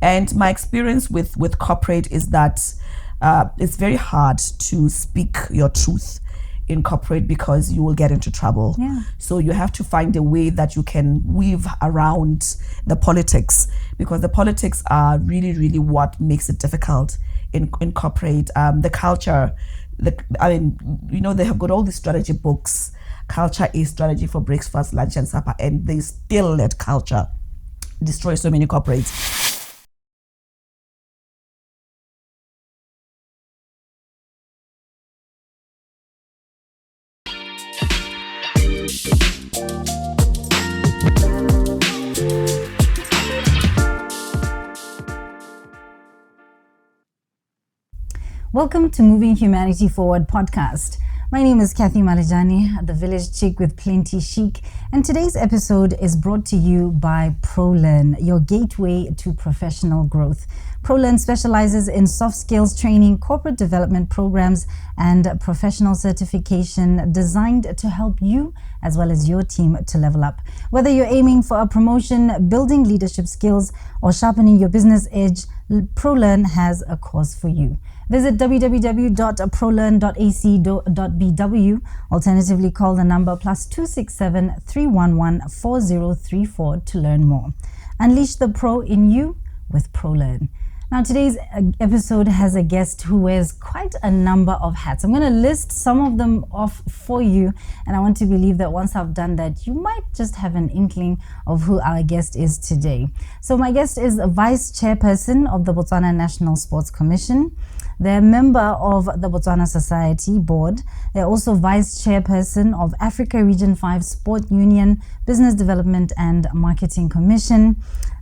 And my experience with corporate is that it's very hard to speak your truth in corporate because you will get into trouble. Yeah. So you have to find a way that you can weave around the politics, because the politics are really, really what makes it difficult in corporate. The culture, they have got all these strategy books. Culture is strategy for breakfast, lunch, and supper, and they still let culture destroy so many corporates. Welcome to Moving Humanity Forward podcast. My name is Kathy Malajani, the village chick with plenty chic, and today's episode is brought to you by ProLearn, your gateway to professional growth. ProLearn specializes in soft skills training, corporate development programs, and professional certification designed to help you as well as your team to level up. Whether you're aiming for a promotion, building leadership skills, or sharpening your business edge, ProLearn has a course for you. Visit www.prolearn.ac.bw. Alternatively, call the number +267 311 4034 to learn more. Unleash the pro in you with ProLearn. Now, today's episode has a guest who wears quite a number of hats. I'm going to list some of them off for you, and I want to believe that once I've done that, you might just have an inkling of who our guest is today. So my guest is a vice chairperson of the Botswana National Sports Commission. They're a member of the Botswana Society Board. They're also vice chairperson of Africa Region 5 Sport Union, Business Development and Marketing Commission.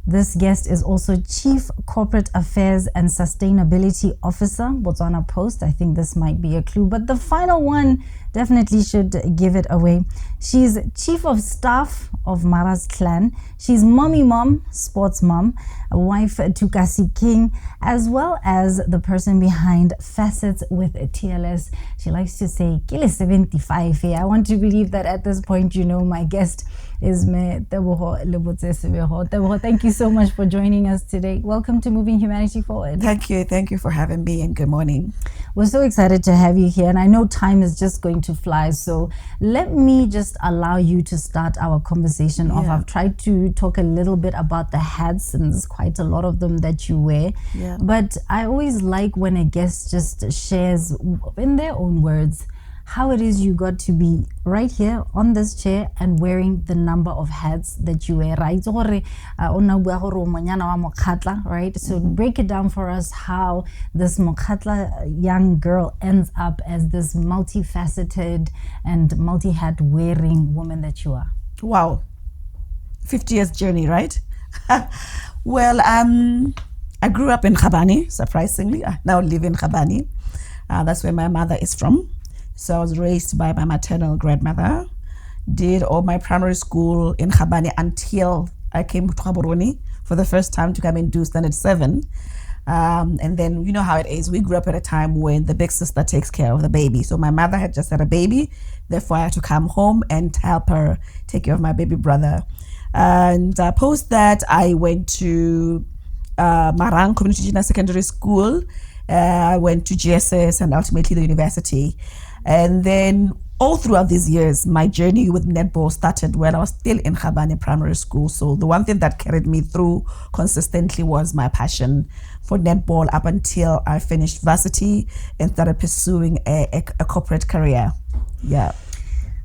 This guest is also Chief Corporate Affairs and Sustainability Officer, Botswana Post. I think this might be a clue, but the final one definitely should give it away. She's Chief of Staff of Mara's clan. She's mommy mom, sports mom, a wife to Kasi King, as well as the person behind Facets with TLS. She likes to say, Kile 75. I want to believe that at this point, you know, my guest is Tebogo Lebotse Sebego. Tebogo, thank you so much for joining us today. Welcome to Moving Humanity Forward. Thank you for having me, and good morning. We're so excited to have you here, and I know time is just going to fly, so let me just allow you to start our conversation off. I've tried to talk a little bit about the hats, and there's quite a lot of them that you wear, but I always like when a guest just shares in their own words how it is you got to be right here on this chair and wearing the number of hats that you wear, right? Right? So break it down for us how this Mokhatla young girl ends up as this multifaceted and multi-hat wearing woman that you are. Wow. 50 years journey, right? Well, I grew up in Khabani, surprisingly. I now live in Khabani. That's where my mother is from. So I was raised by my maternal grandmother, did all my primary school in Khabani until I came to Gaborone for the first time to come and do standard 7. And then you know how it is. We grew up at a time when the big sister takes care of the baby. So my mother had just had a baby. Therefore, I had to come home and help her take care of my baby brother. And post that, I went to Marang Community Junior Secondary School. I went to GSS and ultimately the university. And then all throughout these years, my journey with netball started when I was still in Khabani Primary School. So the one thing that carried me through consistently was my passion for netball up until I finished varsity and started pursuing a corporate career. Yeah.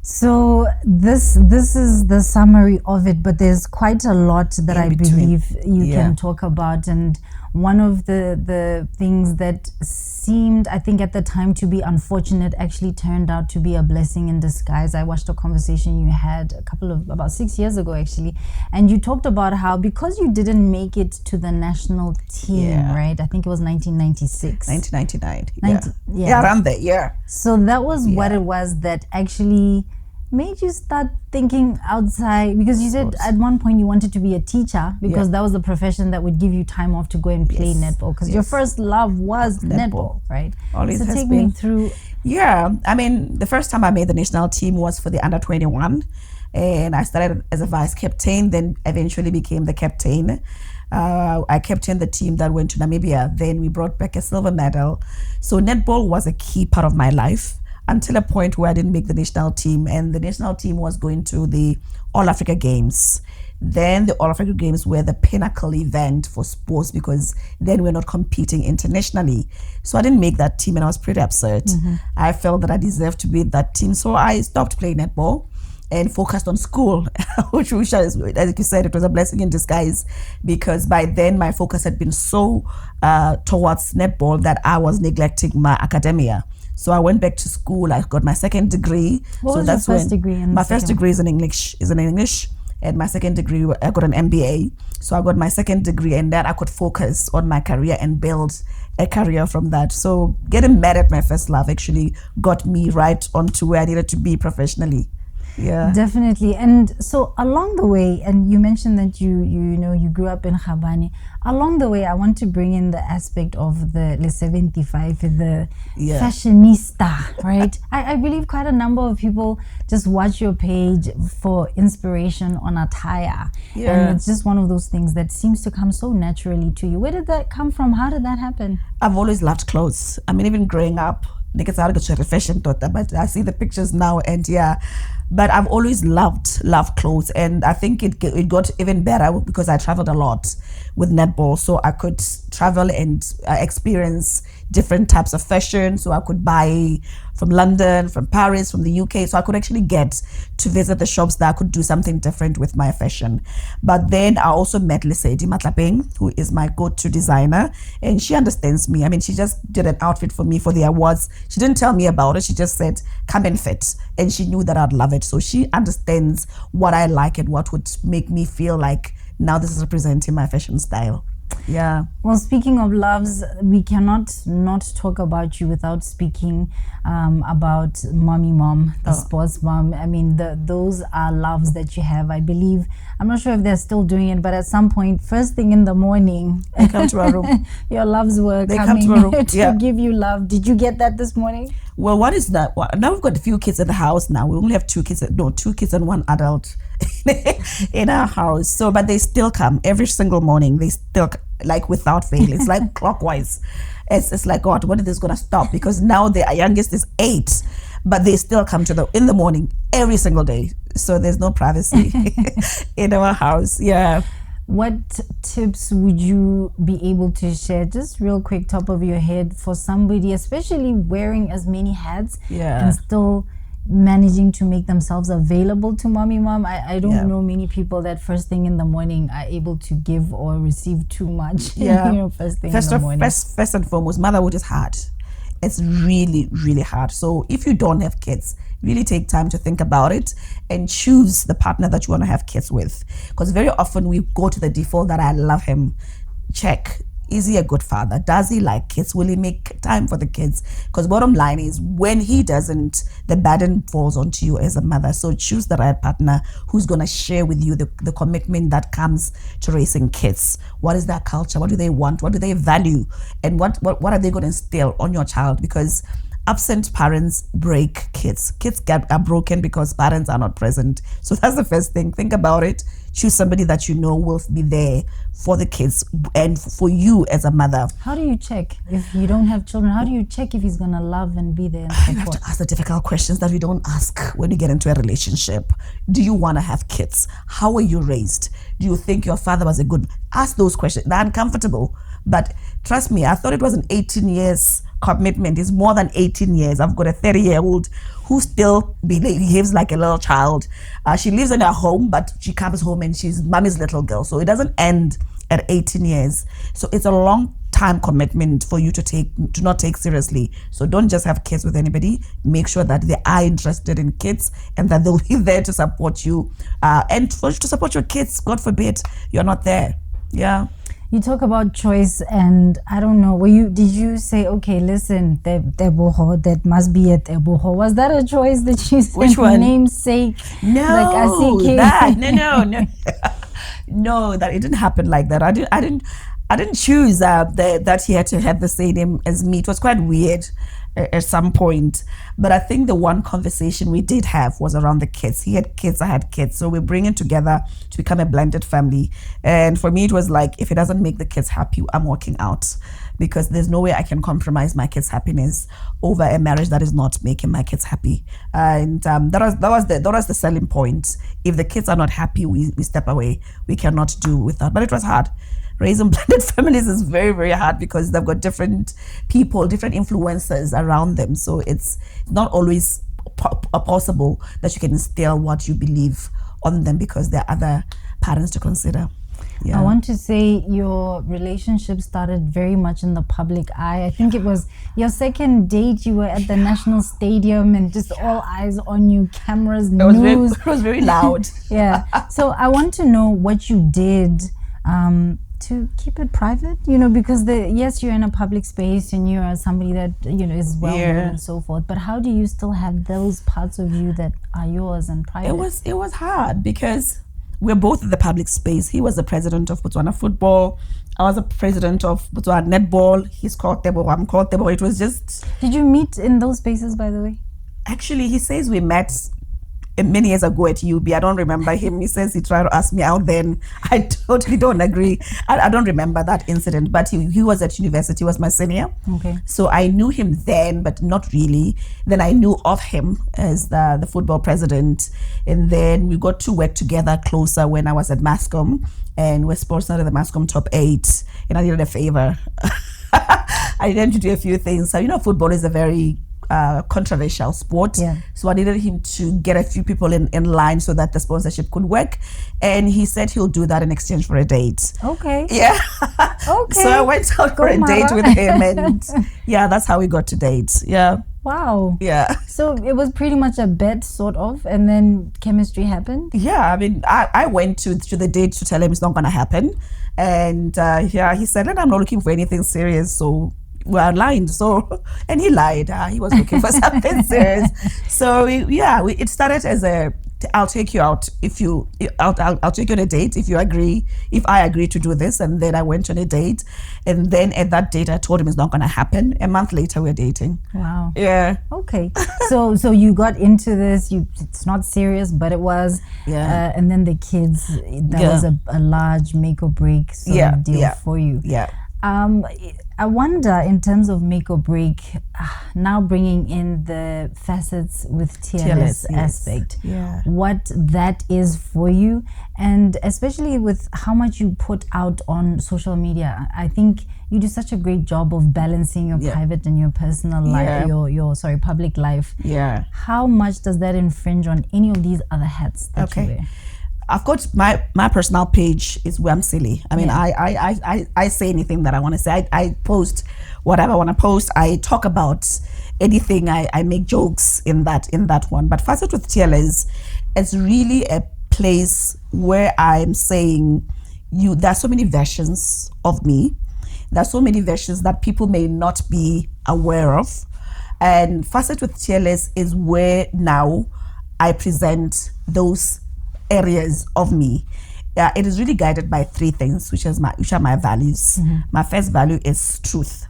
So this is the summary of it, but there's quite a lot that I believe you can talk about. And one of the things that seemed, I think at the time, to be unfortunate actually turned out to be a blessing in disguise. I watched a conversation you had about 6 years ago actually, and you talked about how because you didn't make it to the national team, right? I think it was 1996. 1999. Yeah, around that year. So that was what it was that actually made you start thinking outside, because you said at one point you wanted to be a teacher because that was the profession that would give you time off to go and play netball, because your first love was netball, right? Always so has take been. Me through. Yeah, I mean, the first time I made the national team was for the under 21, and I started as a vice captain, then eventually became the captain. I captained the team that went to Namibia. Then we brought back a silver medal. So netball was a key part of my life until a point where I didn't make the national team, and the national team was going to the All Africa Games. Then the All Africa Games were the pinnacle event for sports because then we're not competing internationally. So I didn't make that team and I was pretty upset. I felt that I deserved to be in that team. So I stopped playing netball and focused on school, which as you said, it was a blessing in disguise because by then my focus had been so towards netball that I was neglecting my academia. So I went back to school. I got my second degree. What was your first degree? My first degree is in English. And my second degree, I got an MBA. So I got my second degree, and then I could focus on my career and build a career from that. So getting mad at my first love actually got me right onto where I needed to be professionally. Yeah, definitely. And so along the way, and you mentioned that you grew up in Khabane. Along the way, I want to bring in the aspect of the 75, the fashionista, right? I believe quite a number of people just watch your page for inspiration on attire. And it's just one of those things that seems to come so naturally to you. Where did that come from? How did that happen? I've always loved clothes. I mean, even growing up, fashion, but I see the pictures now, and but I've always loved clothes, and I think it got even better because I traveled a lot with netball, so I could travel and experience different types of fashion. So I could buy from London, from Paris, from the UK, so I could actually get to visit the shops that I could do something different with my fashion. But then I also met Lesedi Matlapeng, who is my go-to designer, and she understands me. I mean, she just did an outfit for me for the awards. She didn't tell me about it. She just said, come and fit. And she knew that I'd love it. So she understands what I like and what would make me feel like now this is representing my fashion style. Yeah. Well, speaking of loves, we cannot not talk about you without speaking about Mommy Mom, the sports mom. I mean, those are loves that you have. I believe, I'm not sure if they're still doing it, but at some point, first thing in the morning, they come to our room. Your loves were coming to our room. To give you love. Did you get that this morning? Well, what is that? Well, now we've got a few kids in the house now. We only have two kids and one adult in our house. So, but they still come every single morning. They still, like, without fail. It's like clockwise. It's like, God, when is this gonna stop? Because now the youngest is 8, but they still come in the morning every single day. So there's no privacy in our house. Yeah. What tips would you be able to share, just real quick, top of your head, for somebody, especially wearing as many hats and still managing to make themselves available to Mommy Mom? I don't know many people that first thing in the morning are able to give or receive too much. First thing in the morning. First and foremost, motherhood is hard. It's really, really hard. So if you don't have kids, really take time to think about it and choose the partner that you want to have kids with. Because very often we go to the default that I love him. Check. Is he a good father? Does he like kids? Will he make time for the kids? Because bottom line is, when he doesn't, the burden falls onto you as a mother. So choose the right partner who's going to share with you the commitment that comes to raising kids. What is their culture? What do they want? What do they value? And what are they going to instill on your child? Because absent parents break kids. Kids are broken because parents are not present. So that's the first thing. Think about it. Choose somebody that you know will be there for the kids and for you as a mother. How do you check if you don't have children? How do you check if he's going to love and be there? You have to ask the difficult questions that we don't ask when you get into a relationship. Do you want to have kids? How were you raised? Do you think your father was a good... Ask those questions. They're uncomfortable. But trust me, I thought it was an 18 years commitment. It's more than 18 years. I've got a 30-year-old who still behaves like a little child. She lives in her home, but she comes home and she's mommy's little girl. So it doesn't end at 18 years. So it's a long time commitment for you to not take seriously. So don't just have kids with anybody. Make sure that they are interested in kids and that they'll be there to support you. And to support your kids, God forbid, you're not there. Yeah. You talk about choice, and I don't know, did you say, okay, listen, Tebogo, that must be a Tebogo? Was that a choice that you said? Which one? Namesake? No, like that, no. No, that it didn't happen like that. I didn't choose that he had to have the same name as me. It was quite weird. at some point. But I think the one conversation we did have was around the kids. He had kids, I had kids. So we're bringing together to become a blended family. And for me, it was like, if it doesn't make the kids happy, I'm walking out, because there's no way I can compromise my kids' happiness over a marriage that is not making my kids happy. And that was the selling point. If the kids are not happy, we step away. We cannot do without. But it was hard. Raising blended families is very, very hard, because they've got different people, different influences around them. So it's not always possible that you can instill what you believe on them, because there are other parents to consider. Yeah. I want to say your relationship started very much in the public eye. I think it was your second date. You were at the National Stadium and just all eyes on you, cameras, news. It was very loud. Yeah. So I want to know what you did to keep it private, because yes, you're in a public space and you are somebody that, is well known and so forth. But how do you still have those parts of you that are yours and private? It was hard, because we're both in the public space. He was the president of Botswana football. I was the president of Botswana Netball. He's called Tebogo. I'm called Tebogo. It was just... Did you meet in those spaces, by the way? Actually, he says we met many years ago at UB. I don't remember him. He says he tried to ask me out then. I totally don't agree. I don't remember that incident, but he was at university. He was my senior. Okay. So I knew him then, but not really. Then I knew of him as the football president. And then we got to work together closer when I was at Mascom, and we're sponsored at the Mascom top 8. And I needed a favor. I needed to do a few things. So, football is a very controversial sport. Yeah. So I needed him to get a few people in line so that the sponsorship could work. And he said he'll do that in exchange for a date. Okay. Yeah. Okay. So I went out for a date with him, and yeah, that's how we got to date. Yeah. Wow. Yeah. So it was pretty much a bet, sort of, and then chemistry happened? Yeah, I mean, I went to the date to tell him it's not going to happen. And he said, I'm not looking for anything serious, so we're aligned. So, and he lied. He was looking for something serious. So, it started as I'll take you out I'll take you on a date if I agree to do this. And then I went on a date, and then at that date I told him it's not going to happen. A month later we're dating. Wow. Yeah. Okay. So you got into this, it's not serious, but it was. Yeah. And then the kids, that was a large make or break sort of deal for you. Yeah. I wonder, in terms of make or break, now bringing in the facets with tearless aspect, what that is for you, and especially with how much you put out on social media. I think you do such a great job of balancing your private and your personal life, your public life. Yeah. How much does that infringe on any of these other hats that you wear? I've got my personal page is where I'm silly. I mean, I say anything that I want to say. I post whatever I want to post. I talk about anything. I make jokes in that one. But Facets with Tearless, it's really a place where I'm saying there are so many versions of me. There are so many versions that people may not be aware of. And Facets with Tearless is where now I present those areas of me. It is really guided by 3 things, which are my values. Mm-hmm. My first value is truth.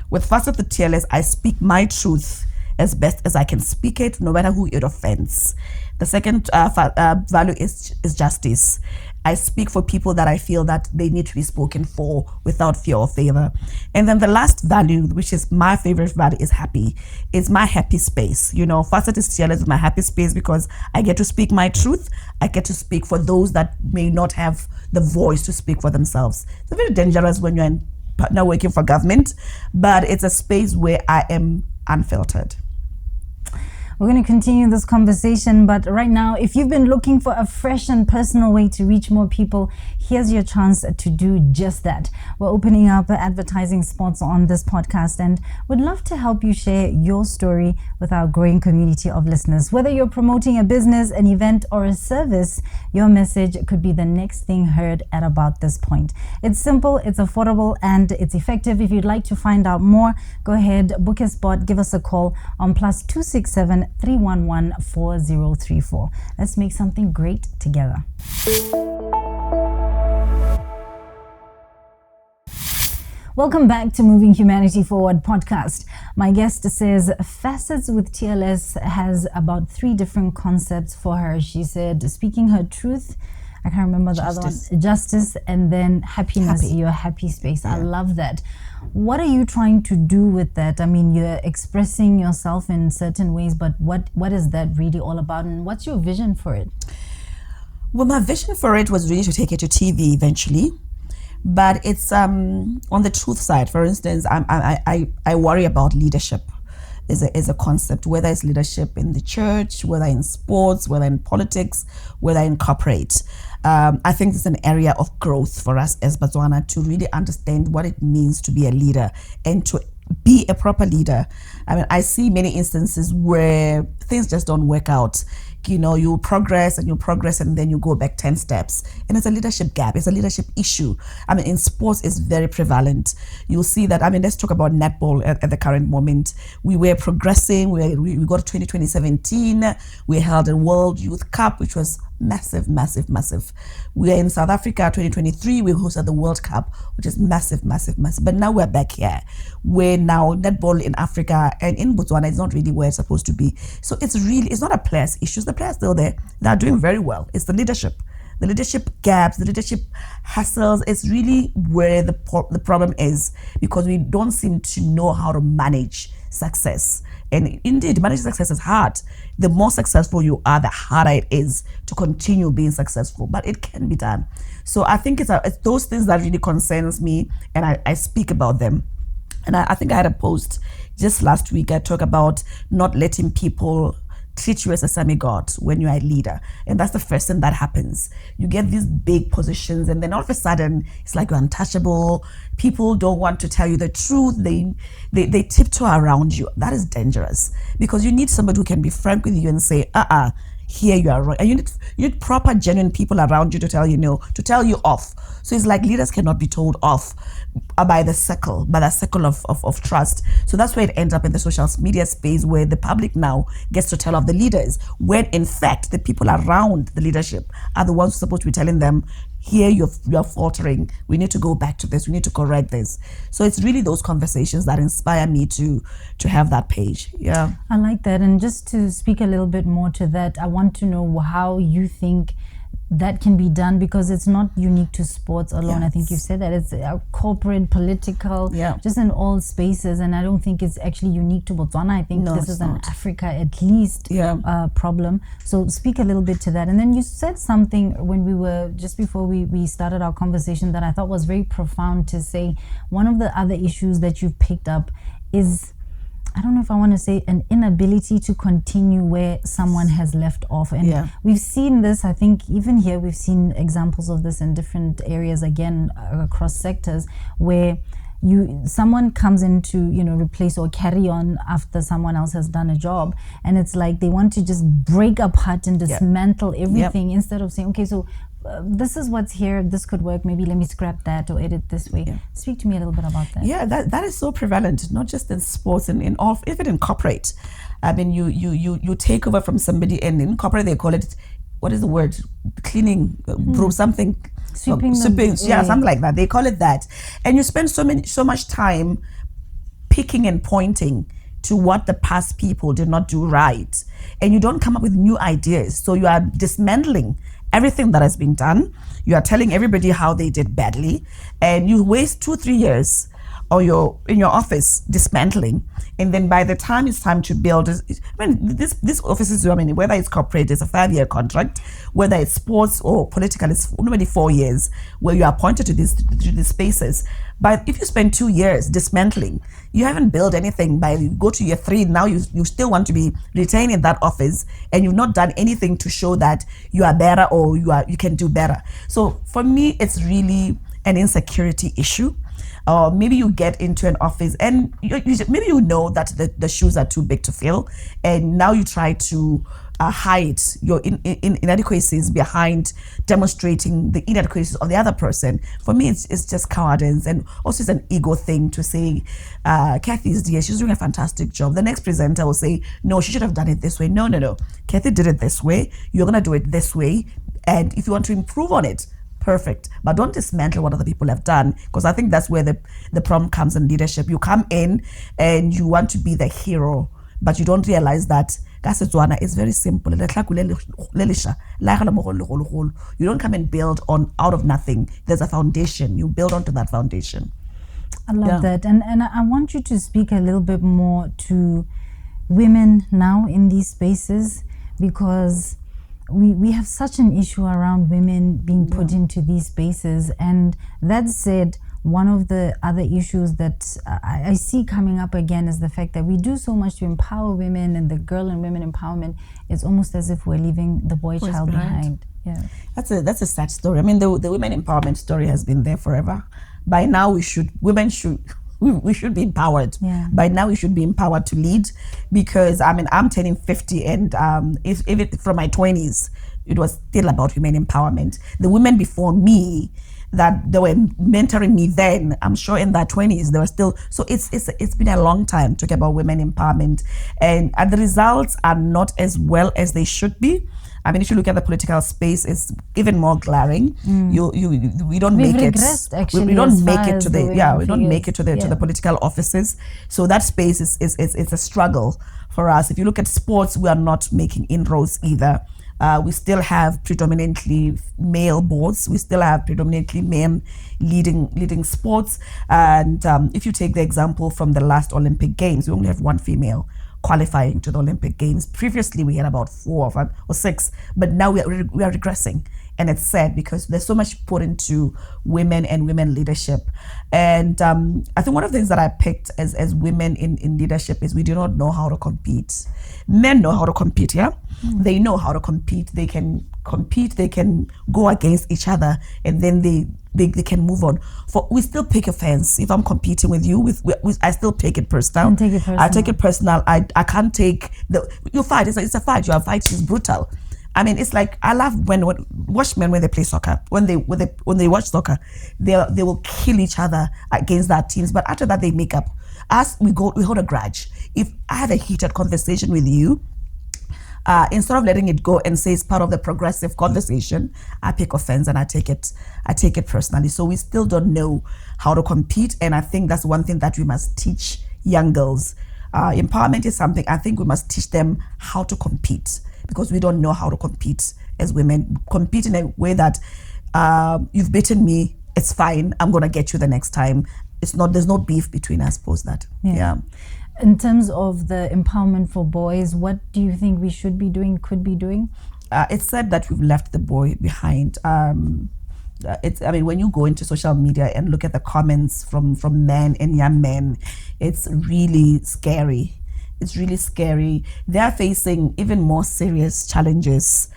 With Facets with Tearless, I speak my truth as best as I can speak it, no matter who it offends. The second value is justice. I speak for people that I feel that they need to be spoken for without fear or favor. And then the last value, which is my favorite value, is happy. It's my happy space. Facets with Tearless is my happy space because I get to speak my truth. I get to speak for those that may not have the voice to speak for themselves. It's very dangerous when you're not working for government, but it's a space where I am unfiltered. We're going to continue this conversation, but right now, if you've been looking for a fresh and personal way to reach more people, here's your chance to do just that. We're opening up advertising spots on this podcast and would love to help you share your story with our growing community of listeners. Whether you're promoting a business, an event, or a service, your message could be the next thing heard at about this point. It's simple, it's affordable, and it's effective. If you'd like to find out more, go ahead, book a spot, give us a call on +267 311 4034. Let's make something great together. Welcome back to Moving Humanity Forward podcast. My guest says Facets with TLS has about 3 different concepts for her. She said speaking her truth, I can't remember the other one, justice, and then happiness, your happy space. I love that. What are you trying to do with that? I mean, you're expressing yourself in certain ways, but what is that really all about, and what's your vision for it? Well, my vision for it was really to take it to TV eventually. But it's on the truth side. For instance, I worry about leadership as a concept, whether it's leadership in the church, whether in sports, whether in politics, whether in corporate. I think it's an area of growth for us as Botswana to really understand what it means to be a leader and to be a proper leader. I mean, I see many instances where things just don't work out. You know, you progress and then you go back 10 steps. And it's a leadership gap. It's a leadership issue. I mean, in sports, it's very prevalent. You'll see that. I mean, let's talk about netball at the current moment. We were progressing. We got to 2017. We held a World Youth Cup, which was massive. We are in South Africa 2023. We hosted the World Cup, which is massive. But now we're back here, where now netball in Africa and in Botswana is not really where it's supposed to be. So it's not a players issue. The players still there. They're doing very well. It's the leadership gaps, the leadership hassles. It's really where the problem is, because we don't seem to know how to manage success. And indeed, managing success is hard. The more successful you are, the harder it is to continue being successful. But it can be done. So I think it's those things that really concerns me, and I speak about them. And I think I had a post just last week. I talked about not letting people treat you as a semi-god when you're a leader. And that's the first thing that happens. You get these big positions, and then all of a sudden it's like you're untouchable. People don't want to tell you the truth. They tiptoe around you. That is dangerous, because you need somebody who can be frank with you and say, here you are wrong. And you need proper, genuine people around you to tell you no, to tell you off. So it's like leaders cannot be told off by the circle of trust. So that's where it ends up in the social media space, where the public now gets to tell off the leaders, when in fact the people around the leadership are the ones who are supposed to be telling them, here you're faltering, we need to go back to this, we need to correct this. So it's really those conversations that inspire me to have that page. Yeah, I like that. And just to speak a little bit more to that, I want to know how you think that can be done, because it's not unique to sports alone. Yes. I think you said that it's corporate, political, just in all spaces. And I don't think it's actually unique to Botswana. I think this is an Africa at least problem. So speak a little bit to that. And then you said something when we were, just before we started our conversation, that I thought was very profound, to say one of the other issues that you've picked up is, I don't know if I want to say, an inability to continue where someone has left off. And we've seen this, I think even here we've seen examples of this in different areas, again, across sectors, where someone comes in to replace or carry on after someone else has done a job, and it's like they want to just break apart and dismantle everything, instead of saying, okay, so this is what's here, this could work, maybe let me scrap that or edit this way. Speak to me a little bit about that. Yeah, that is so prevalent, not just in sports, and even in corporate. I mean, you take over from somebody, and in corporate they call it, what is the word, cleaning, something, sweeping, something like that. They call it that, and you spend so much time picking and pointing to what the past people did not do right, and you don't come up with new ideas. So you are dismantling everything that has been done. You are telling everybody how they did badly, and you waste 2-3 years or in your office dismantling, and then by the time it's time to build, this offices, whether it's corporate, it's a 5-year contract, whether it's sports or political, it's normally 4 years where you are appointed to these spaces. But if you spend 2 years dismantling, you haven't built anything. By you go to year 3, now you still want to be retained in that office, and you've not done anything to show that you are better or you can do better. So for me, it's really an insecurity issue. Or maybe you get into an office and maybe you know that the shoes are too big to fill, and now you try to hide your inadequacies behind demonstrating the inadequacies of the other person. For me, it's just cowardice, and also it's an ego thing to say, Kathy is dear, she's doing a fantastic job. The next presenter will say, no, she should have done it this way. No. Kathy did it this way. You're going to do it this way. And if you want to improve on it, perfect, but don't dismantle what other people have done, because I think that's where the problem comes in leadership. You come in and you want to be the hero, but you don't realize that Setswana is very simple. You don't come and build on out of nothing. There's a foundation. You build onto that foundation. I love that. And I want you to speak a little bit more to women now in these spaces, because we have such an issue around women being put into these spaces. And that said, one of the other issues that I see coming up again is the fact that we do so much to empower women, and the girl and women empowerment is almost as if we're leaving the boy child behind. Yeah, that's a sad story. I mean, the women empowerment story has been there forever. By now, we should be empowered. Yeah. By now, we should be empowered to lead, because I mean, I'm turning 50, and if it from my 20s, it was still about women empowerment. The women before me that they were mentoring me then, I'm sure in their 20s they were still. So it's been a long time talking about women empowerment, and the results are not as well as they should be. I mean, if you look at the political space, it's even more glaring. We don't make it. We don't make it to the political offices. So that space is a struggle for us. If you look at sports, we are not making inroads either. We still have predominantly male boards. We still have predominantly men leading sports. And if you take the example from the last Olympic Games, we only have one female qualifying to the Olympic Games. Previously, we had about 4 or 6, but now we are regressing. And it's sad because there's so much put into women and women leadership. And I think one of the things that I picked as women in leadership is we do not know how to compete. Men know how to compete, yeah? They know how to compete. They can compete, they can go against each other, and then they can move on. We still pick offense. If I'm competing with you, I still take it personal. I take it personal. I can't take you fight. It's a fight. Your fight is brutal. I mean, it's like, I love when watchmen, when they play soccer, when they watch soccer, they will kill each other against their teams. But after that, they make up. We hold a grudge. If I have a heated conversation with you, instead of letting it go and say it's part of the progressive conversation, I pick offense and I take it personally. So we still don't know how to compete, and I think that's one thing that we must teach young girls. Empowerment is something I think we must teach them how to compete, because we don't know how to compete as women. Compete in a way that you've beaten me, it's fine, I'm gonna get you the next time. There's no beef between us post that. Yeah. In terms of the empowerment for boys, what do you think we should be doing, could be doing? It's said that we've left the boy behind. When you go into social media and look at the comments from men and young men, it's really scary. It's really scary. They're facing even more serious challenges.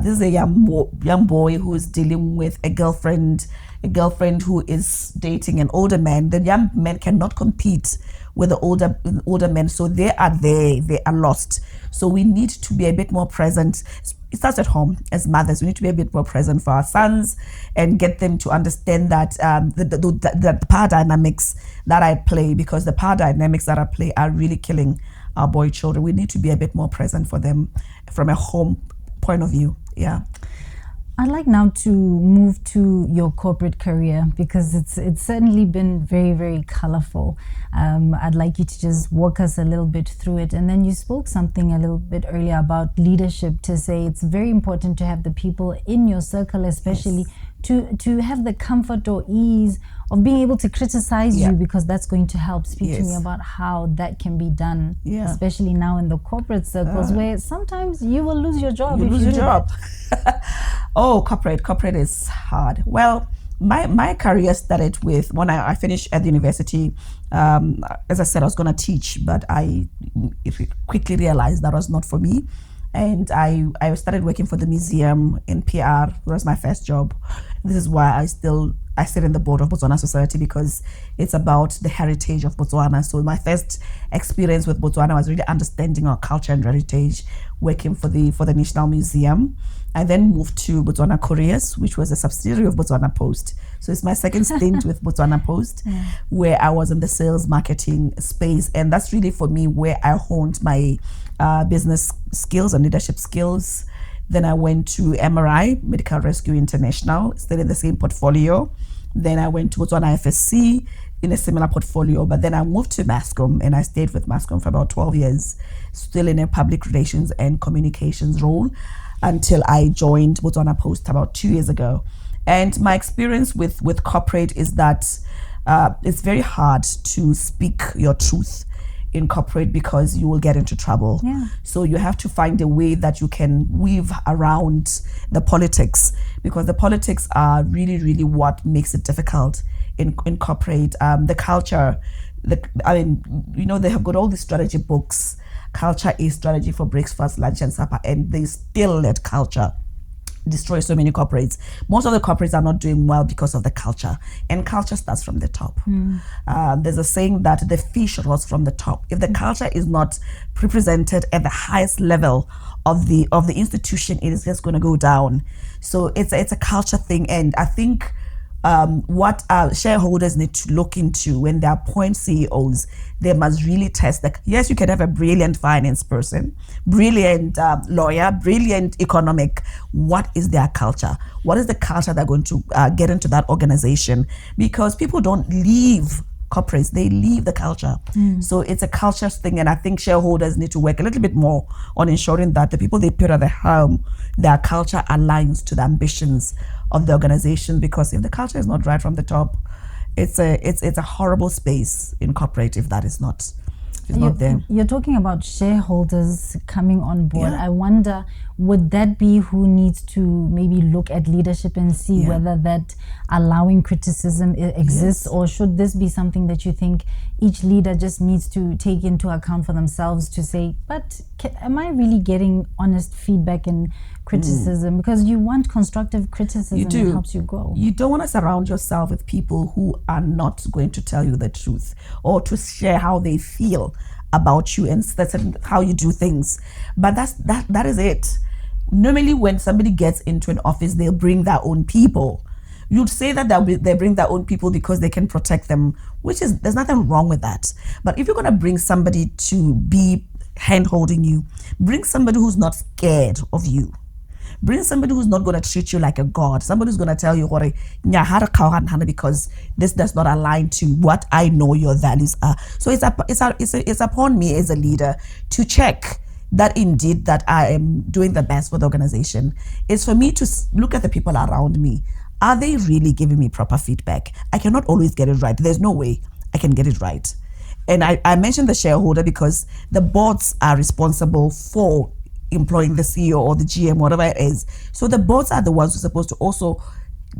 This is a young boy who is dealing with a girlfriend who is dating an older man. The young men cannot compete with the older men, so they are lost. So we need to be a bit more present. It starts at home. As mothers, we need to be a bit more present for our sons and get them to understand that the power dynamics that I play, because the power dynamics that I play are really killing our boy children. We need to be a bit more present for them from a home point of view. Yeah. I'd like now to move to your corporate career, because it's certainly been very, very colorful. I'd like you to just walk us a little bit through it. And then you spoke something a little bit earlier about leadership, to say it's very important to have the people in your circle, especially to have the comfort or ease of being able to criticize you, because that's going to help. Speak to me about how that can be done, especially now in the corporate circles, where sometimes you will lose your job. Oh, corporate is hard. Well, my career started with when I finished at the university. As I said, I was going to teach, but I quickly realized that was not for me. And I started working for the museum in PR. It was my first job. This is why I sit in the board of Botswana Society, because it's about the heritage of Botswana. So my first experience with Botswana was really understanding our culture and heritage, working for the National Museum. I then moved to Botswana Couriers, which was a subsidiary of Botswana Post. So it's my second stint with Botswana Post, where I was in the sales marketing space. And that's really, for me, where I honed my business skills and leadership skills. Then I went to MRI, Medical Rescue International, still in the same portfolio. Then I went to Botswana FSC in a similar portfolio, but then I moved to Mascom and I stayed with Mascom for about 12 years, still in a public relations and communications role until I joined Botswana Post about 2 years ago. And my experience with corporate is that it's very hard to speak your truth in corporate because you will get into trouble. Yeah. So you have to find a way that you can weave around the politics, because the politics are really, really what makes it difficult in corporate. The culture, they have got all these strategy books. Culture is strategy for breakfast, lunch, and supper, and they still let culture destroy so many corporates. Most of the corporates are not doing well because of the culture, and culture starts from the top. There's a saying that the fish rots from the top. If the culture is not represented at the highest level of the institution, it is just going to go down. So it's a culture thing, and I think what shareholders need to look into when they appoint CEOs, they must really test that. Yes, you can have a brilliant finance person, brilliant lawyer, brilliant economic. What is their culture? What is the culture they're going to get into that organization? Because people don't leave corporates, they leave the culture. So it's a culture thing, and I think shareholders need to work a little bit more on ensuring that the people they put at the helm, their culture aligns to the ambitions of the organization. Because if the culture is not right from the top, it's a horrible space in corporate if that is not there. You're talking about shareholders coming on board. Yeah. I wonder, would that be who needs to maybe look at leadership and see whether that allowing criticism exists, or should this be something that you think each leader just needs to take into account for themselves to say, but am I really getting honest feedback and criticism? Because you want constructive criticism that helps you grow. You don't want to surround yourself with people who are not going to tell you the truth or to share how they feel about you and that's how you do things. But that is it. Normally when somebody gets into an office, they'll bring their own people. You'd say that they bring their own people because they can protect them, there's nothing wrong with that. But if you're going to bring somebody to be hand-holding you, bring somebody who's not scared of you. Bring somebody who's not going to treat you like a god. Somebody who's going to tell you, because this does not align to what I know your values are. So it's upon me as a leader to check that indeed that I am doing the best for the organization. It's for me to look at the people around me. Are they really giving me proper feedback? I cannot always get it right. There's no way I can get it right. And I mentioned the shareholder because the boards are responsible for employing the CEO or the GM, whatever it is. So the boards are the ones who are supposed to also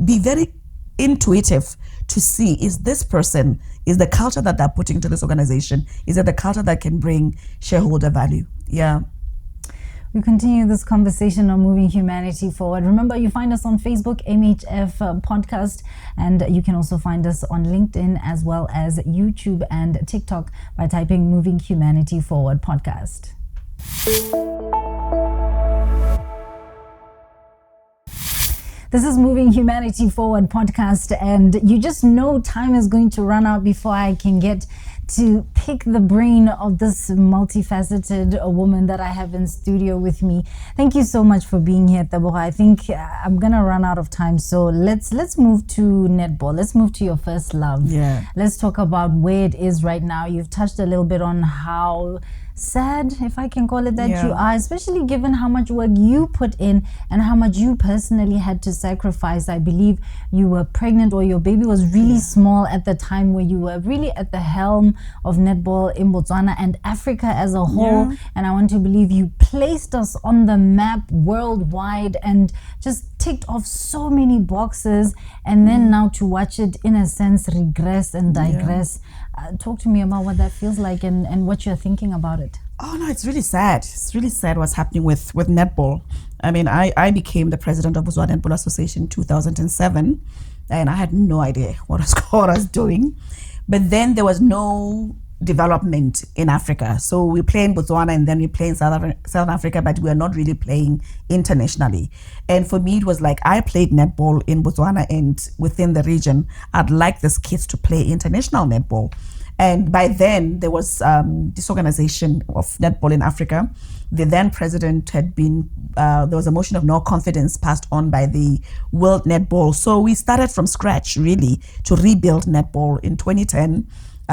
be very intuitive to see, is this person, is the culture that they're putting to this organization, is it the culture that can bring shareholder value? Yeah. We continue this conversation on moving humanity forward. Remember, you find us on Facebook, MHF Podcast, and you can also find us on LinkedIn as well as YouTube and TikTok by typing Moving Humanity Forward Podcast. This is Moving Humanity Forward Podcast, and you just know time is going to run out before I can get to pick the brain of this multifaceted woman that I have in studio with me. Thank you so much for being here, Tebogo. I think I'm gonna run out of time, so let's move to netball. Let's move to your first love. Yeah. Let's talk about where it is right now. You've touched a little bit on how sad, if I can call it that, you are, especially given how much work you put in and how much you personally had to sacrifice. I believe you were pregnant, or your baby was really small at the time where you were really at the helm of netball in Botswana and Africa as a whole. And I want to believe you placed us on the map worldwide and just ticked off so many boxes, and then now to watch it in a sense regress and digress. Talk to me about what that feels like and what you're thinking about it. Oh no, it's really sad. It's really sad what's happening with netball. I mean, I became the president of Botswana Netball Association in 2007, and I had no idea what I was doing. But then there was no development in Africa. So we play in Botswana and then we play in South Africa, but we are not really playing internationally. And for me, it was like, I played netball in Botswana and within the region. I'd like these kids to play international netball. And by then, there was disorganization of netball in Africa. The then president had been, there was a motion of no confidence passed on by the World Netball. So we started from scratch, really, to rebuild netball. In 2010,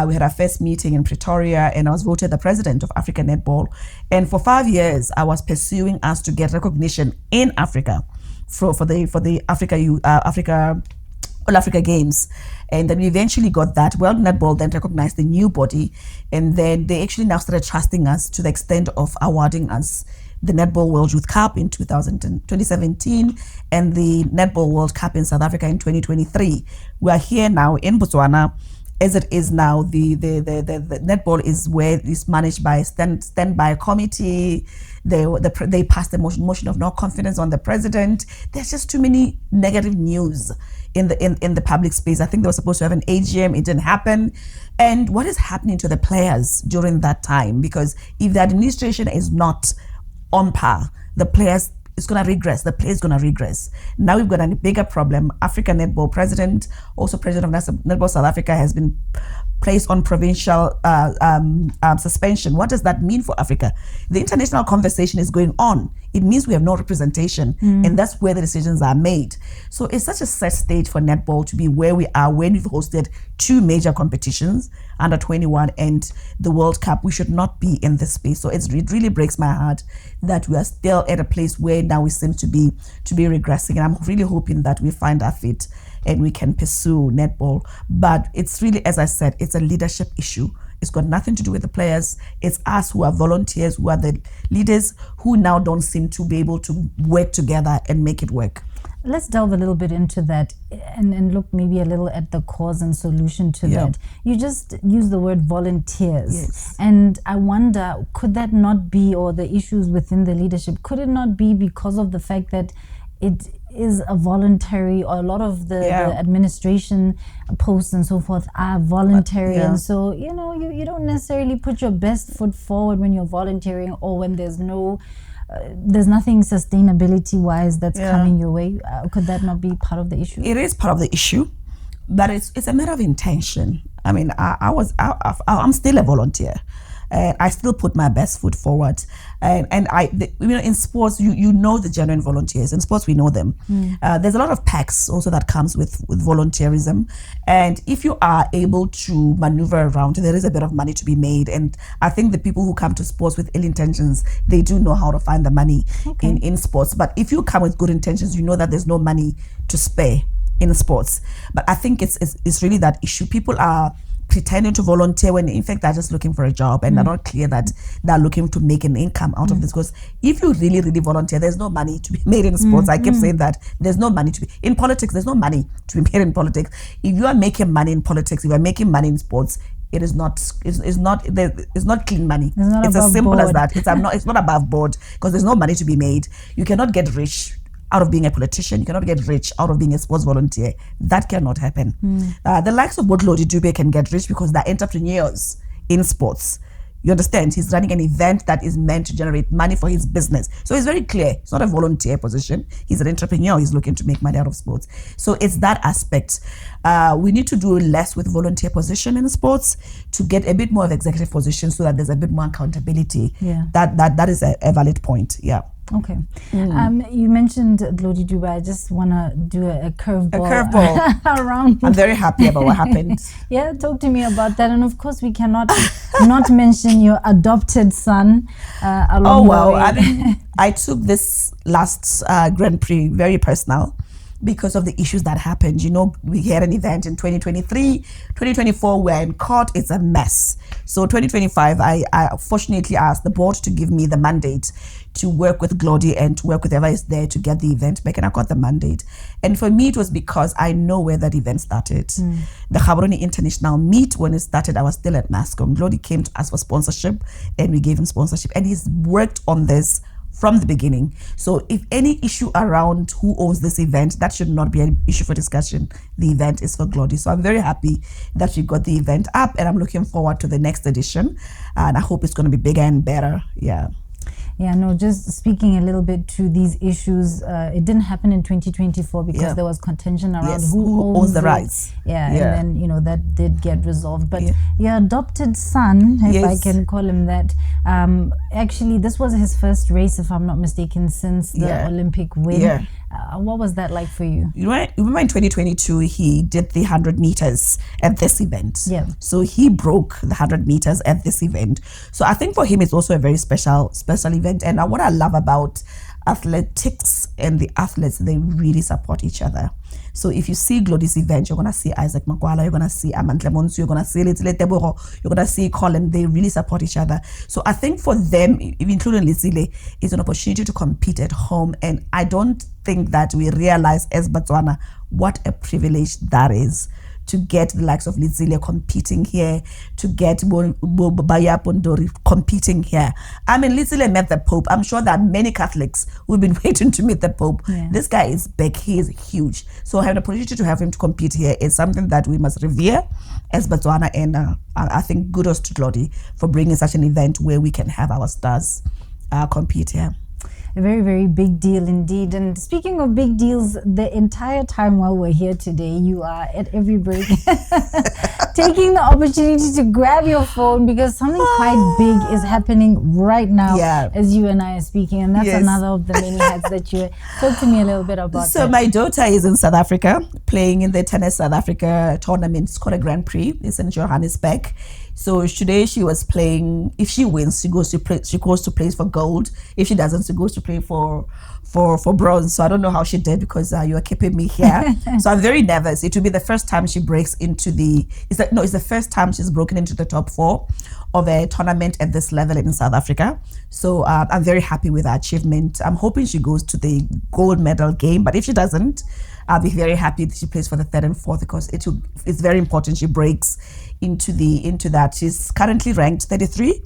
we had our first meeting in Pretoria, and I was voted the president of Africa Netball. And for 5 years, I was pursuing us to get recognition in Africa for the All Africa Games. And then we eventually got that. World Netball then recognized the new body, and then they actually now started trusting us to the extent of awarding us the Netball World Youth Cup in 2017 and the Netball World Cup in South Africa in 2023. We are here now in Botswana. As it is now, the netball is where it's managed by a standby committee. They passed the motion of no confidence on the president. There's just too many negative news in the public space. I think they were supposed to have an AGM. It didn't happen. And what is happening to the players during that time? Because if the administration is not on par, the players is going to regress. The play is going to regress. Now we've got a bigger problem. African Netball president, also president of Netball South Africa, has been placed on provincial suspension. What does that mean for Africa? The international conversation is going on. It means we have no representation, and that's where the decisions are made. So it's such a sad stage for netball to be where we are when we've hosted two major competitions, under 21 and the World Cup. We should not be in this space. So it really breaks my heart that we are still at a place where now we seem to be regressing. And I'm really hoping that we find our feet and we can pursue netball. But it's really, as I said, it's a leadership issue. It's got nothing to do with the players. It's us who are volunteers, who are the leaders, who now don't seem to be able to work together and make it work. Let's delve a little bit into that and look maybe a little at the cause and solution to that. You just use the word volunteers. Yes. And I wonder, could that not be, or the issues within the leadership, could it not be because of the fact that it is a voluntary, or a lot of the administration posts and so forth are voluntary, and so you don't necessarily put your best foot forward when you're volunteering, or when there's nothing sustainability wise that's coming your way. Could that not be part of the issue? It is part of the issue, but it's a matter of intention. I mean, I'm still a volunteer. I still put my best foot forward, and in sports, you know the genuine volunteers. In sports, we know them. There's a lot of packs also that comes with volunteerism, and if you are able to maneuver around, there is a bit of money to be made. And I think the people who come to sports with ill intentions, they do know how to find the money in sports. But if you come with good intentions, you know that there's no money to spare in sports. But I think it's really that issue. People are pretending to volunteer when in fact they're just looking for a job, and they're not clear that they're looking to make an income out of this. Because if you really volunteer, there's no money to be made in sports. I keep saying that there's no money to be in politics. There's no money to be made in politics. If you are making money in politics, if you are making money in sports, it is not clean money. It's as simple as that. It's not above board, because there's no money to be made. You cannot get rich out of being a politician. You cannot get rich out of being a sports volunteer. That cannot happen. The likes of Lodi Dube can get rich because they're entrepreneurs in sports. You understand? He's running an event that is meant to generate money for his business. So it's very clear. It's not a volunteer position. He's an entrepreneur. He's looking to make money out of sports. So it's that aspect. We need to do less with volunteer position in sports to get a bit more of executive position, so that there's a bit more accountability. That is a valid point. Okay. You mentioned Lodi Dubai. I just want to do a curveball around. I'm very happy about what happened. Talk to me about that. And of course, we cannot not mention your adopted son along the way. I mean, I took this last Grand Prix very personal because of the issues that happened. We had an event in 2023, 2024, we're in court. It's a mess. So 2025, I fortunately asked the board to give me the mandate to work with Glody and to work with whoever is there to get the event back, and I got the mandate. And for me, it was because I know where that event started. The Gaborone International Meet, when it started, I was still at NASCOM. Glody came to us for sponsorship, and we gave him sponsorship, and he's worked on this from the beginning. So if any issue around who owns this event, that should not be an issue for discussion. The event is for Glody. So I'm very happy that we got the event up, and I'm looking forward to the next edition, and I hope it's going to be bigger and better. Yeah, no, just speaking a little bit to these issues, it didn't happen in 2024 because there was contention around who owns the it. rights. And then, that did get resolved. But your adopted son, if I can call him that, actually, this was his first race, if I'm not mistaken, since the Olympic win. What was that like for you? You remember in 2022, he did the 100 meters at this event. Yeah. So he broke the 100 meters at this event. So I think for him, it's also a very special event. And what I love about athletics and the athletes, they really support each other. So if you see Glodis event, you're going to see Isaac Makwala, you're going to see Amantle Monsu, you're going to see Tebogo, you're going to see Colin. They really support each other. So I think for them, including Litsile, it's an opportunity to compete at home. And I don't think that we realize as Botswana what a privilege that is, to get the likes of Litsile competing here, to get Baya Pondori competing here. I mean, Litsile met the Pope. I'm sure that many Catholics who've been waiting to meet the Pope. This guy is big. He is huge. So having the opportunity to have him to compete here is something that we must revere as Botswana. And I think kudos to Glody for bringing such an event where we can have our stars compete here. A very, very big deal indeed. And speaking of big deals, the entire time while we're here today, you are at every break taking the opportunity to grab your phone because something quite big is happening right now as you and I are speaking. And that's another of the many hats that you talk to me a little bit about. So my daughter is in South Africa playing in the Tennis South Africa tournament. It's called a Grand Prix. It's in Johannesburg. So today she was playing. If she wins, she goes to play for gold. If she doesn't, she goes to play for bronze. So I don't know how she did because you are keeping me here. So I'm very nervous. It will be the first time she breaks into it's the first time she's broken into the top 4 of a tournament at this level in South Africa. So I'm very happy with her achievement. I'm hoping she goes to the gold medal game, but if she doesn't, I'll be very happy that she plays for the 3rd and 4th because it's very important she breaks into that. She's currently ranked 33,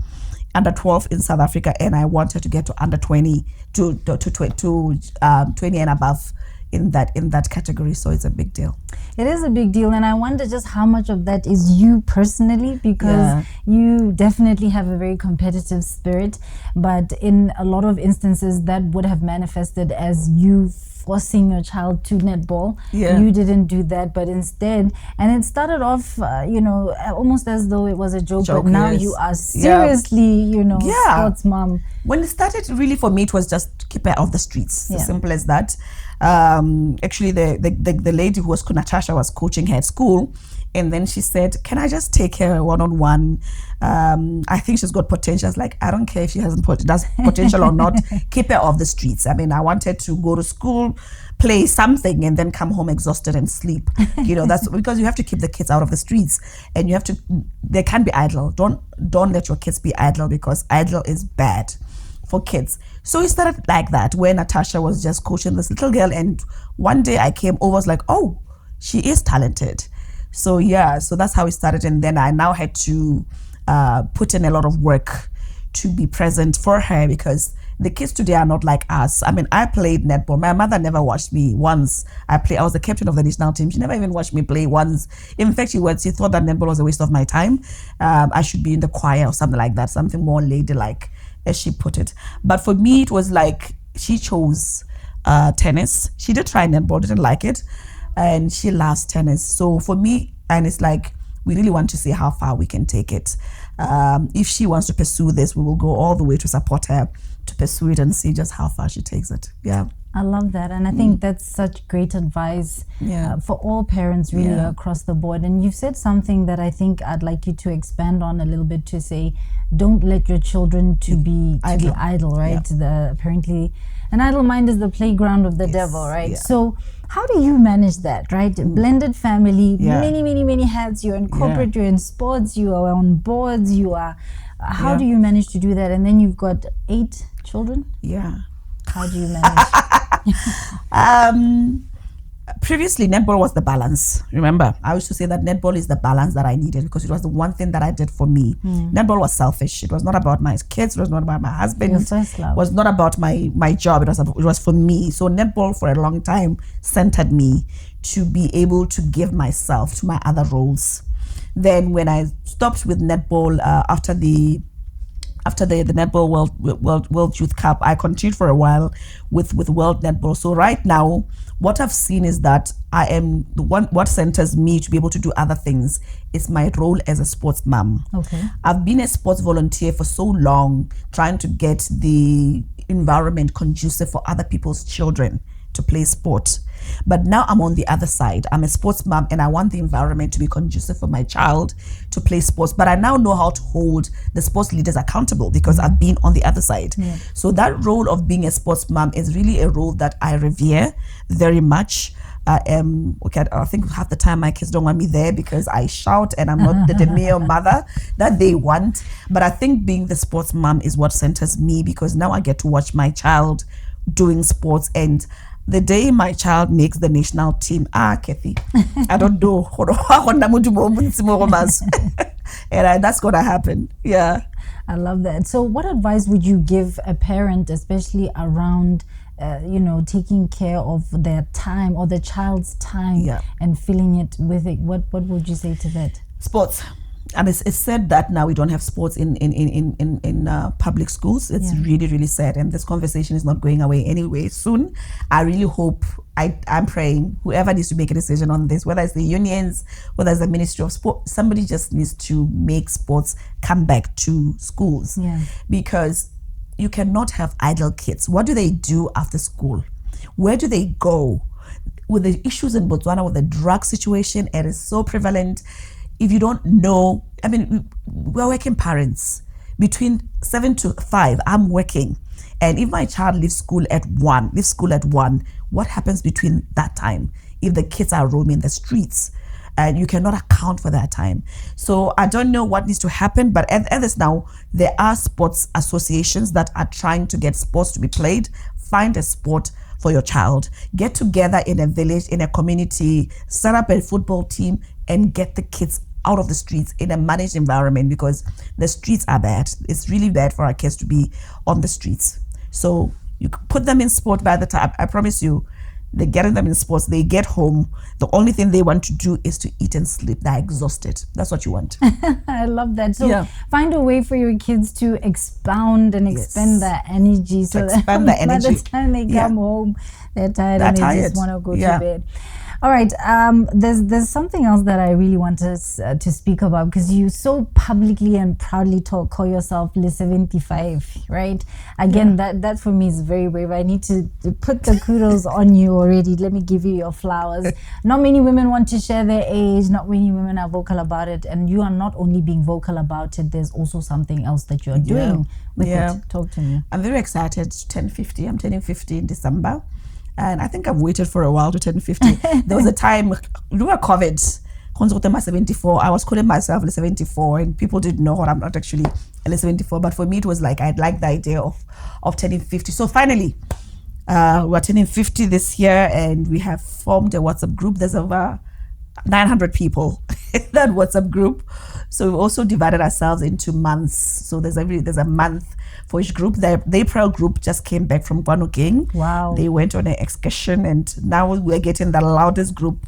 under 12 in South Africa, and I want her to get to under 20 to 20 and above in that category. So it's a big deal. It is a big deal, and I wonder just how much of that is you personally, because you definitely have a very competitive spirit, but in a lot of instances that would have manifested as you forcing your child to netball. You didn't do that, but instead, and it started off almost as though it was a joke, but now you are seriously sports mom. When it started, really for me, it was just keep her off the streets. As simple as that. Actually, the lady who was Natasha was coaching her at school, and then she said, "Can I just take her one-on-one? I think she's got potential." I was like, I don't care if she hasn't does potential or not. Keep her off the streets. I mean, I wanted to go to school, play something, and then come home exhausted and sleep. That's because you have to keep the kids out of the streets, and they can't be idle. Don't let your kids be idle, because idle is bad for kids. So it started like that, where Natasha was just coaching this little girl, and one day I came over, was like, oh, she is talented. So that's how it started, and then I now had to put in a lot of work to be present for her, because the kids today are not like us. I mean, I played netball. My mother never watched me once. I was the captain of the national team. She never even watched me play once. In fact, she thought that netball was a waste of my time. I should be in the choir or something like that, something more ladylike, as she put it. But for me, it was like she chose tennis. She did try netball, didn't like it, and she loves tennis. So for me, and it's like, we really want to see how far we can take it. If she wants to pursue this, we will go all the way to support her to pursue it and see just how far she takes it. I love that, and I think that's such great advice for all parents really across the board. And you've said something that I think I'd like you to expand on a little bit, to say, don't let your children to be idle, right? Apparently an idle mind is the playground of the devil, right? So how do you manage that, right? Blended family, many hats. You're in corporate, you're in sports, you are on boards, you are how do you manage to do that? And then you've got 8 children. How do you manage? Previously, netball was the balance. Remember, I used to say that netball is the balance that I needed, because it was the one thing that I did for me. Netball was selfish. It was not about my kids. It was not about my husband. It was not about my job. It was for me. So netball for a long time centered me to be able to give myself to my other roles. Then when I stopped with netball after the after the Netball World Youth Cup, I continued for a while with World Netball. So right now, what I've seen is that I am the one. What centers me to be able to do other things is my role as a sports mom. Okay. I've been a sports volunteer for so long, trying to get the environment conducive for other people's children to play sport. But now I'm on the other side. I'm a sports mom and I want the environment to be conducive for my child to play sports. But I now know how to hold the sports leaders accountable because I've been on the other side. Yeah. So that role of being a sports mom is really a role that I revere very much. I think half the time my kids don't want me there because I shout and I'm not the demure mother that they want. But I think being the sports mom is what centers me because now I get to watch my child doing sports. And the day my child makes the national team, Kathy, I don't know. And that's going to happen. Yeah. I love that. So what advice would you give a parent, especially around taking care of their time or the child's time and filling it with it? What would you say to that? Sports. And it's said that now we don't have sports in public schools. It's really, really sad. And this conversation is not going away anyway soon. I really hope, I'm praying, whoever needs to make a decision on this, whether it's the unions, whether it's the Ministry of Sport, somebody just needs to make sports come back to schools. Yeah. Because you cannot have idle kids. What do they do after school? Where do they go? With the issues in Botswana, with the drug situation, it is so prevalent. If you don't know, I mean, we're working parents. Between 7 to 5, I'm working. And if my child leaves school at 1, what happens between that time if the kids are roaming the streets? And you cannot account for that time. So I don't know what needs to happen, but at this now, there are sports associations that are trying to get sports to be played. Find a sport for your child. Get together in a village, in a community, set up a football team, and get the kids out of the streets in a managed environment because the streets are bad. It's really bad for our kids to be on the streets. So you put them in sport by the time, I promise you, they're getting them in sports, they get home, the only thing they want to do is to eat and sleep. They're exhausted. That's what you want. I love that. So find a way for your kids to expound and expend their energy so that by the time they come home, they're tired and they just want to go to bed. All right, there's something else that I really want us to speak about because you so publicly and proudly call yourself Le 75, right? Again, that for me is very brave. I need to put the kudos on you already. Let me give you your flowers. Not many women want to share their age. Not many women are vocal about it. And you are not only being vocal about it, there's also something else that you're doing with it. Talk to me. I'm very excited. 50. I'm turning 50 in December. And I think I've waited for a while to turn 50. There was a time, during COVID, 74, I was calling myself a 74 and people didn't know what I'm not actually a 74. But for me, it was like, I'd like the idea of turning 50. So finally, we're turning 50 this year and we have formed a WhatsApp group. There's over 900 people in that WhatsApp group. So we've also divided ourselves into months. So there's a month for each group. The April group just came back from King. Wow. They went on an excursion and now we're getting the loudest group,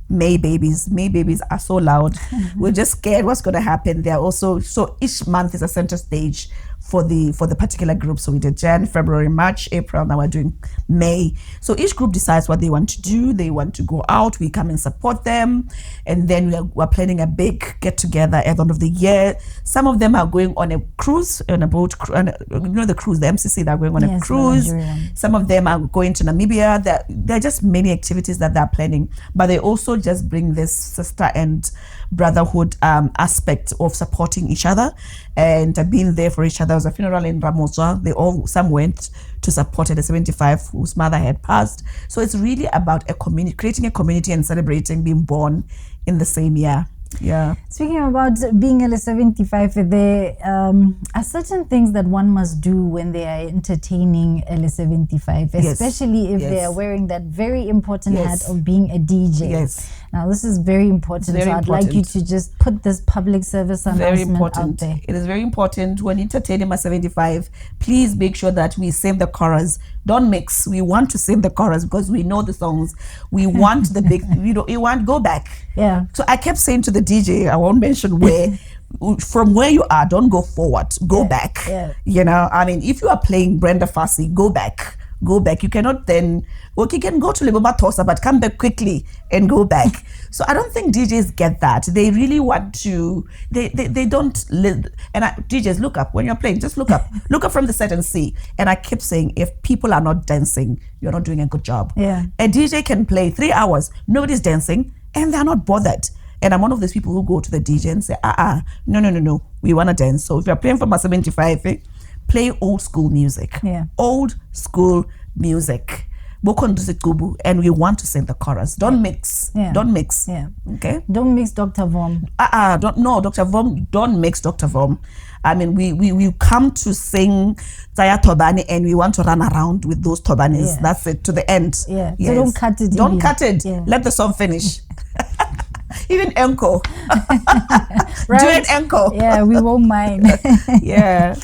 May babies. May babies are so loud. We're just scared what's going to happen. They're also, so each month is a center stage for the particular group. So we did Jan, February, March, April, now we're doing May. So each group decides what they want to do. They want to go out, we come and support them. And then we're planning a big get together at the end of the year. Some of them are going on a cruise, on a boat, the cruise, the MCC, they're going on a cruise. Some of them are going to Namibia. There are just many activities that they're planning, but they also just bring this sister and brotherhood aspect of supporting each other and being there for each other. There was a funeral in Ramoswa. Some went to support the 75 whose mother had passed. So it's really about creating a community and celebrating being born in the same year. Yeah. Speaking about being a 75, there are certain things that one must do when they are entertaining a 75, especially if they are wearing that very important hat of being a DJ. Yes. Now, this is very important. I'd like you to just put this public service announcement out there. It is very important when entertaining my 75. Please make sure that we sing the chorus. Don't mix. We want to sing the chorus because we know the songs. We want the big, go back. Yeah. So I kept saying to the the DJ, I won't mention where, from where you are, don't go forward, go back. Yeah. You know, I mean, if you are playing Brenda Fassie, go back. You cannot then, okay, you can go to Leboma Tosa, but come back quickly and go back. So I don't think DJs get that. They really want to, they don't live. And DJs, look up when you're playing, just look up from the set and see. And I keep saying, if people are not dancing, you're not doing a good job. Yeah. A DJ can play 3 hours, nobody's dancing, and they're not bothered. And I'm one of those people who go to the DJ and say, no, we want to dance. So if you're playing from a 75, play old school music. Yeah. Old school music. And we want to sing the chorus. Don't mix. Yeah. Don't mix. Yeah. Okay? Don't mix Dr. Vom. Dr. Vom, don't mix Dr. Vom. I mean, we come to sing Taya Tobani and we want to run around with those Tobanis. Yeah. That's it, to the end. Yeah. Yes. So don't cut it. Don't cut it. Yeah. Let the song finish. Even encore. Right? Do an encore. Yeah, we won't mind. Yeah.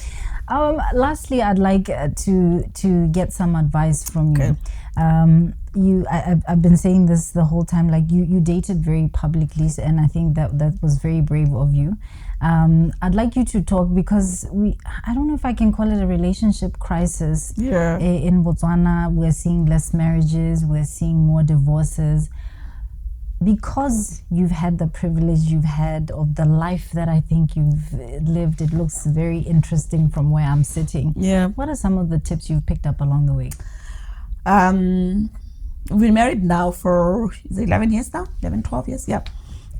Lastly, I'd like to get some advice from you. Okay. I've been saying this the whole time. Like you dated very publicly, and I think that was very brave of you. I'd like you to talk because I don't know if I can call it a relationship crisis. Yeah. In Botswana, we're seeing less marriages. We're seeing more divorces. Because you've had the privilege you've had of the life that I think you've lived, it looks very interesting from where I'm sitting. Yeah. What are some of the tips you've picked up along the way? We've been married now for 11 years now, 11, 12 years, yeah.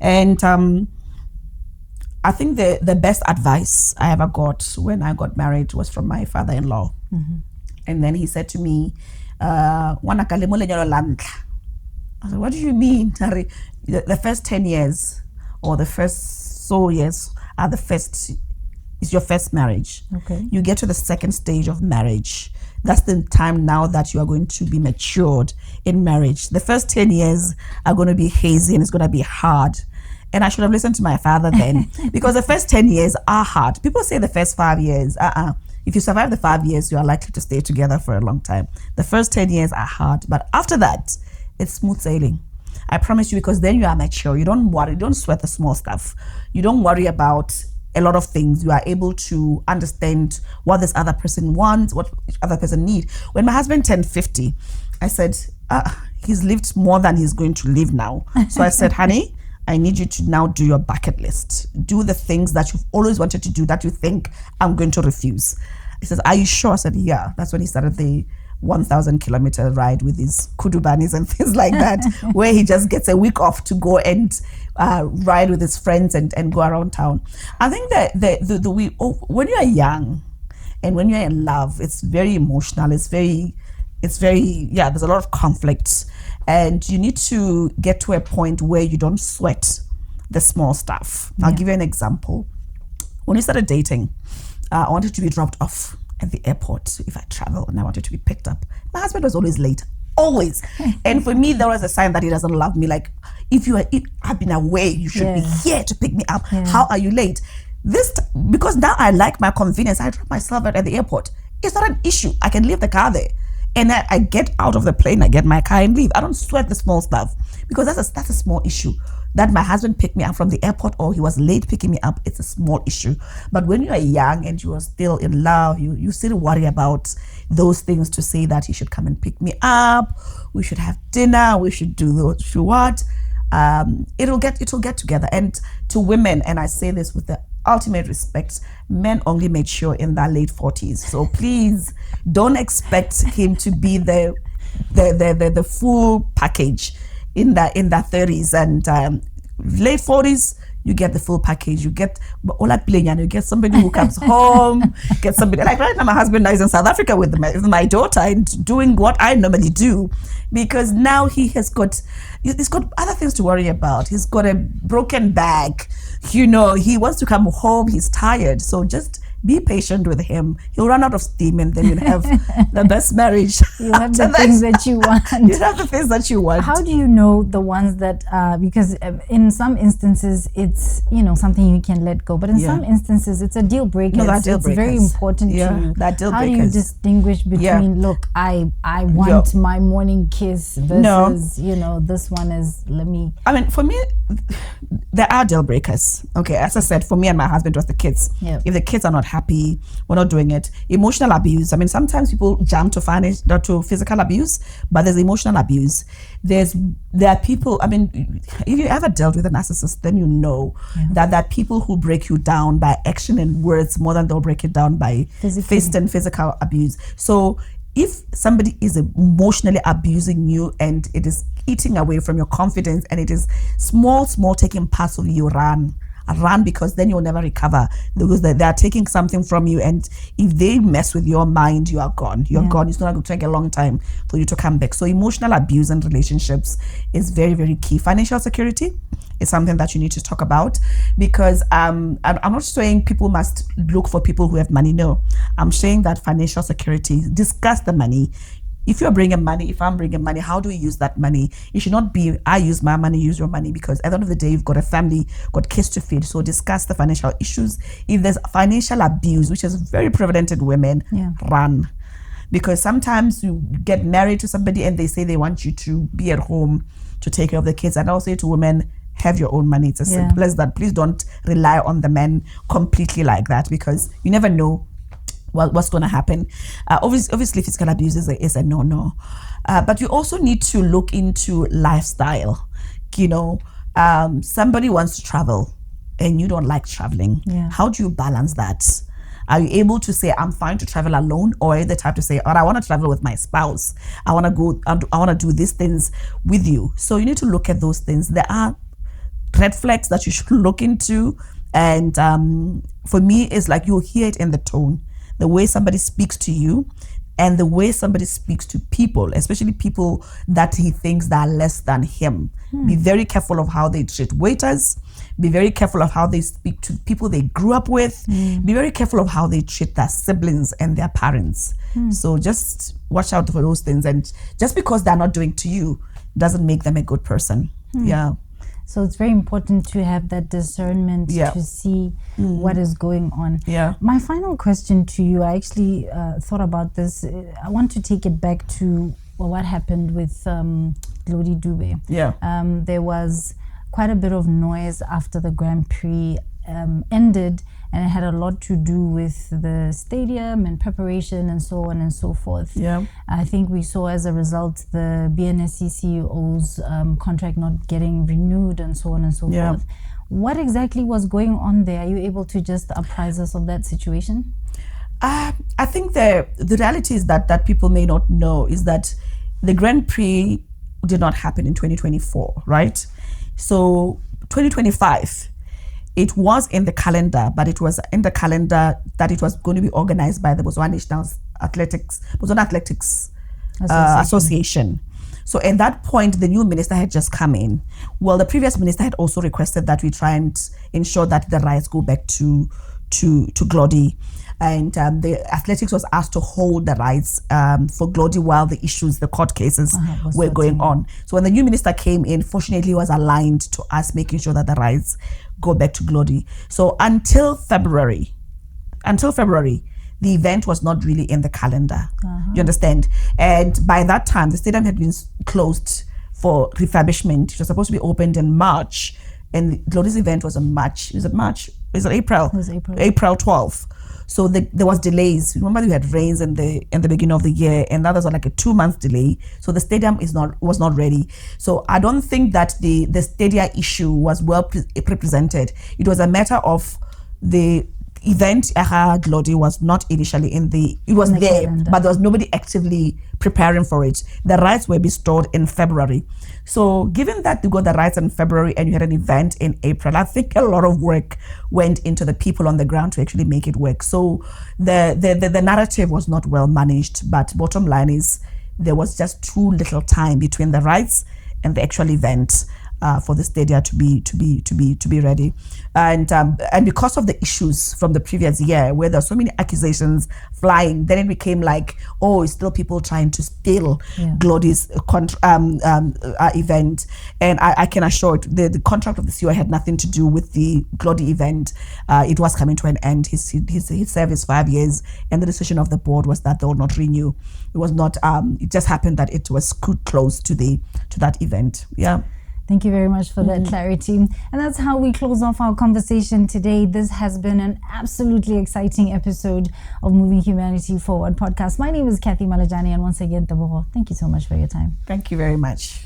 And I think the best advice I ever got when I got married was from my father-in-law. Mm-hmm. And then he said to me, I said, what do you mean? The first 10 years or the first so years are is your first marriage. Okay. You get to the second stage of marriage. That's the time now that you are going to be matured in marriage. The first 10 years are going to be hazy and it's going to be hard. And I should have listened to my father then because the first 10 years are hard. People say the first 5 years, if you survive the 5 years, you are likely to stay together for a long time. The first 10 years are hard, but after that, it's smooth sailing. I promise you, because then you are mature. You don't worry, you don't sweat the small stuff. You don't worry about a lot of things. You are able to understand what this other person wants, what each other person needs. When my husband turned 50, I said, he's lived more than he's going to live now. So I said, honey, I need you to now do your bucket list. Do the things that you've always wanted to do that you think I'm going to refuse. He says, are you sure? I said, yeah. That's when he started the 1,000-kilometer ride with his kudubanis and things like that, where he just gets a week off to go and ride with his friends and go around town. I think that when you are young and when you're in love, it's very emotional. It's very, there's a lot of conflict. And you need to get to a point where you don't sweat the small stuff. I'll give you an example. When we started dating, I wanted to be dropped off at the airport if I travel and I wanted to be picked up. My husband was always late, always. And for me, that was a sign that he doesn't love me. Like, if I've been away, you should be here to pick me up. Yeah. How are you late? Because now I like my convenience. I drop myself at the airport. It's not an issue. I can leave the car there. And I get out of the plane, I get my car and leave. I don't sweat the small stuff because that's a small issue. That my husband picked me up from the airport or he was late picking me up, it's a small issue. But when you are young and you are still in love, you still worry about those things to say that he should come and pick me up, we should have dinner, we should do what. It'll get together. And to women, and I say this with the ultimate respect, men only mature in their late 40s. So please don't expect him to be the full package in the 30s and late 40s. You get the full package. You get somebody who comes home, get somebody like right now. My husband is in South Africa with my daughter and doing what I normally do, because now he's got other things to worry about. He's got a broken back. He wants to come home. He's tired. So just be patient with him. He'll run out of steam, and then you'll have the best marriage. You'll have the things that you want. You'll have the things that you want. How do you know the ones that, because in some instances it's, something you can let go, but in some instances it's a deal breaker. No, it's very important to you. That deal How breakers. do you distinguish between, look, I want my morning kiss versus, this one is, let me... I mean, for me, there are deal breakers. Okay, as I said, for me and my husband, it was the kids. Yep. If the kids are not happy, we're not doing it. Emotional abuse. I mean, sometimes people jump to physical abuse, but there's emotional abuse. There are people. I mean, if you ever dealt with a narcissist, then you know that there are people who break you down by action and words more than they'll break it down by fist and physical abuse. So if somebody is emotionally abusing you and it is eating away from your confidence and it is small taking parts of you, run, because then you'll never recover, because they are taking something from you, and if they mess with your mind, you are gone. You're gone. It's not going to take a long time for you to come back. So emotional abuse in relationships is very, very key. Financial security is something that you need to talk about, because I'm not saying people must look for people who have money. No, I'm saying that financial security, discuss the money. If you're bringing money, if I'm bringing money, how do we use that money? It should not be, I use my money, use your money, because at the end of the day, you've got a family, got kids to feed. So discuss the financial issues. If there's financial abuse, which is very prevalent in women, run. Because sometimes you get married to somebody and they say they want you to be at home to take care of the kids. And I'll say to women, have your own money. It's as simple as that. Please don't rely on the men completely like that, because you never know what's going to happen. Obviously, physical abuse is a no. But you also need to look into lifestyle. You know, somebody wants to travel and you don't like traveling. How do you balance that? Are you able to say, I'm fine to travel alone, or are you the type to say, I want to travel with my spouse. I want to go, I want to do these things with you. So you need to look at those things. There are red flags that you should look into. And for me, it's like you'll hear it in the tone, the way somebody speaks to you, and the way somebody speaks to people, especially people that he thinks that are less than him. Be very careful of how they treat waiters. Be very careful of how they speak to people they grew up with. Be very careful of how they treat their siblings and their parents. So just watch out for those things. And just because they're not doing to you doesn't make them a good person. So it's very important to have that discernment to see what is going on. My final question to you, I actually thought about this. I want to take it back to what happened with Glody Dube. There was quite a bit of noise after the Grand Prix ended, and it had a lot to do with the stadium and preparation and so on and so forth. I think we saw as a result the BNSC CEO's contract not getting renewed and so on and so forth. What exactly was going on there? Are you able to just apprise us of that situation? I think the reality is that people may not know is that the Grand Prix did not happen in 2024, right? So 2025, it was in the calendar, but it was in the calendar that it was going to be organized by the Botswana Athletics Association. So at that point, the new minister had just come in. Well, the previous minister had also requested that we try and ensure that the rights go back to Glody. And the athletics was asked to hold the rights for Glody while the court cases were going on. So when the new minister came in, fortunately, he was aligned to us making sure that the rights go back to Glody. So until February, the event was not really in the calendar. You understand? And by that time, the stadium had been closed for refurbishment. It was supposed to be opened in March, and Glody's event was in March. It was April. It was April. April 12th. So there was delays. Remember, we had rains in the beginning of the year, and that was like a 2-month delay. So the stadium was not ready. So I don't think that the stadia issue was well represented. It was a matter of the event. Glody was not initially it was there, calendar, but there was nobody actively preparing for it. The rights were bestowed in February. So given that you got the rights in February and you had an event in April, I think a lot of work went into the people on the ground to actually make it work. So the narrative was not well managed, but bottom line is there was just too little time between the rights and the actual event for the stadia to be ready, and because of the issues from the previous year where there are so many accusations flying, then it became like, it's still people trying to steal Glody's event. And I can assure it, the contract of the CEO had nothing to do with the Glody event. It was coming to an end. His service 5 years, and the decision of the board was that they would not renew. It was not. It just happened that it was close to that event. Thank you very much for that clarity. And that's how we close off our conversation today. This has been an absolutely exciting episode of Moving Humanity Forward podcast. My name is Kathy Malajani, and once again, Tebogo, thank you so much for your time. Thank you very much.